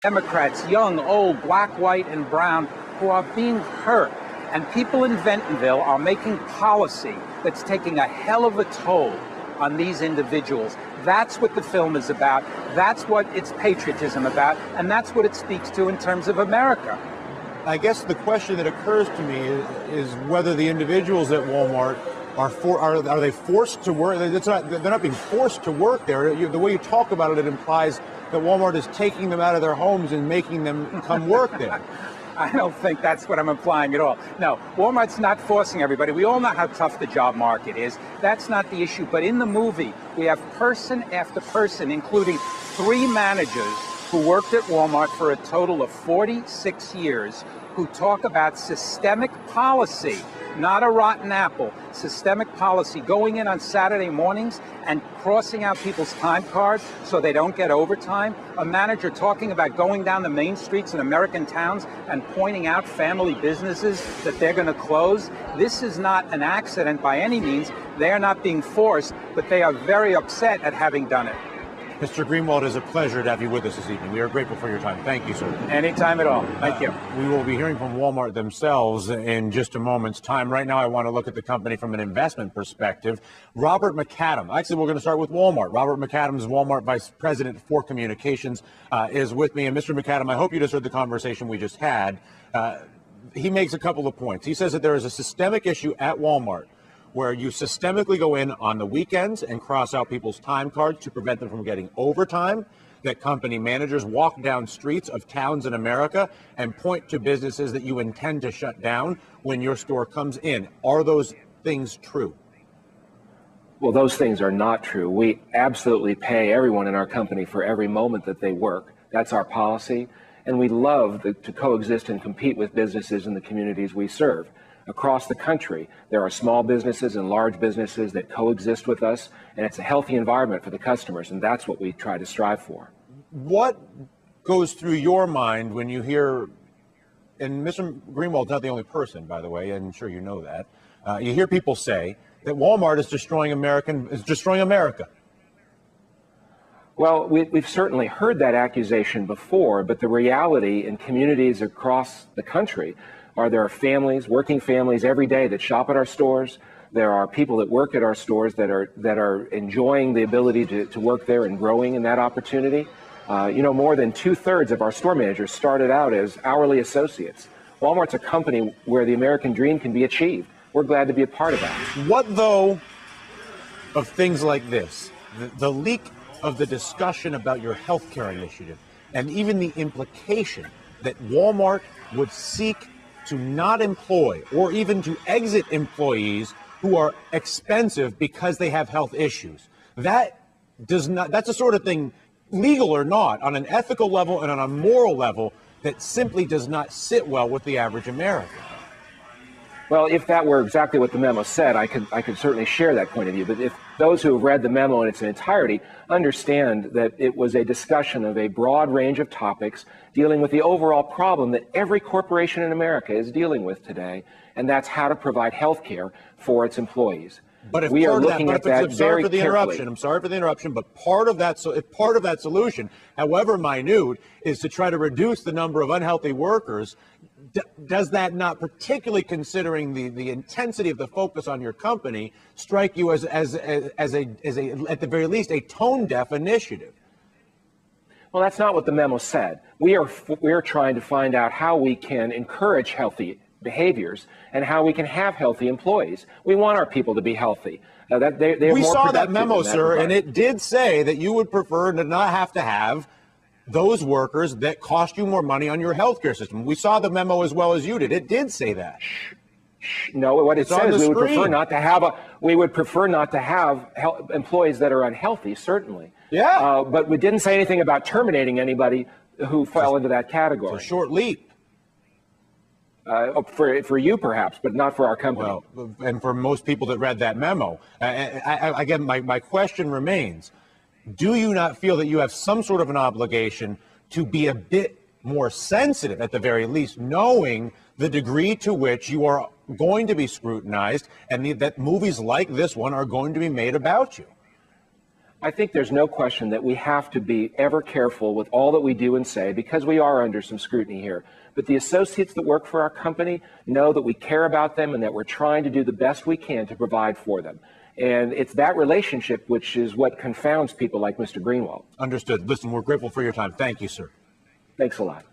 Democrats, young, old, black, white, and brown, who are being hurt. And people in Bentonville are making policy that's taking a hell of a toll on these individuals. That's what the film is about. That's what its patriotism about. And that's what it speaks to in terms of America. I guess the question that occurs to me is whether the individuals at Walmart are they forced to work? They're not being forced to work there. The way you talk about it, it implies that Walmart is taking them out of their homes and making them come work there. I don't think that's what I'm implying at all. No, Walmart's not forcing everybody. We all know how tough the job market is. That's not the issue. But in the movie, we have person after person, including 3 managers who worked at Walmart for a total of 46 years, who talk about systemic policy, not a rotten apple, systemic policy, going in on Saturday mornings and crossing out people's time cards so they don't get overtime. A manager talking about going down the main streets in American towns and pointing out family businesses that they're going to close. This is not an accident by any means. They are not being forced, but they are very upset at having done it. Mr. Greenwald, it is a pleasure to have you with us this evening. We are grateful for your time. Thank you, sir. Anytime at all. Thank you. We will be hearing from Walmart themselves in just a moment's time. Right now, I want to look at the company from an investment perspective. Robert McAdam. Actually, we're going to start with Walmart. Robert McAdam is Walmart Vice President for Communications, is with me. And Mr. McAdam, I hope you just heard the conversation we just had. He makes a couple of points. He says that there is a systemic issue at Walmart where you systemically go in on the weekends and cross out people's time cards to prevent them from getting overtime, that company managers walk down streets of towns in America and point to businesses that you intend to shut down when your store comes in. Are those things true? Well, those things are not true. We absolutely pay everyone in our company for every moment that they work. That's our policy. And we love to coexist and compete with businesses in the communities we serve. Across the country, there are small businesses and large businesses that coexist with us, and it's a healthy environment for the customers, and that's what we try to strive for. What goes through your mind when you hear, and Mr. Greenwald's not the only person, by the way, and I'm sure you know that, you hear people say that Walmart is destroying America. Well, we've certainly heard that accusation before, but the reality in communities across the country there are families, working families every day that shop at our stores. There are people that work at our stores that are enjoying the ability to work there and growing in that opportunity. More than 2/3 of our store managers started out as hourly associates. Walmart's a company where the American dream can be achieved. We're glad to be a part of that. What, though, of things like this, the leak of the discussion about your health care initiative, and even the implication that Walmart would seek to not employ or even to exit employees who are expensive because they have health issues. That's the sort of thing, legal or not, on an ethical level and on a moral level, that simply does not sit well with the average American. Well, if that were exactly what the memo said, I could certainly share that point of view. But if those who have read the memo in its entirety understand that it was a discussion of a broad range of topics dealing with the overall problem that every corporation in America is dealing with today, and that's how to provide health care for its employees. But if we are looking at that very carefully. I'm sorry for the interruption, but part of that solution, however minute, is to try to reduce the number of unhealthy workers. Does that not, particularly considering the intensity of the focus on your company, strike you as a at the very least a tone-deaf initiative? Well, that's not what the memo said. We are trying to find out how we can encourage healthy behaviors and how we can have healthy employees. We want our people to be healthy. We saw that memo, sir, and it did say that you would prefer to not have to have those workers that cost you more money on your healthcare system. We saw the memo as well as you did. It did say that. No, what it says is we would prefer not to have employees that are unhealthy, certainly. Yeah. But we didn't say anything about terminating anybody who fell into that category. It's a short leap. For you, perhaps, but not for our company. Well, and for most people that read that memo. Again, my question remains. Do you not feel that you have some sort of an obligation to be a bit more sensitive, at the very least, knowing the degree to which you are going to be scrutinized and that movies like this one are going to be made about you? I think there's no question that we have to be ever careful with all that we do and say because we are under some scrutiny here. But the associates that work for our company know that we care about them and that we're trying to do the best we can to provide for them. And it's that relationship which is what confounds people like Mr. Greenwald. Understood. Listen, we're grateful for your time. Thank you, sir. Thanks a lot.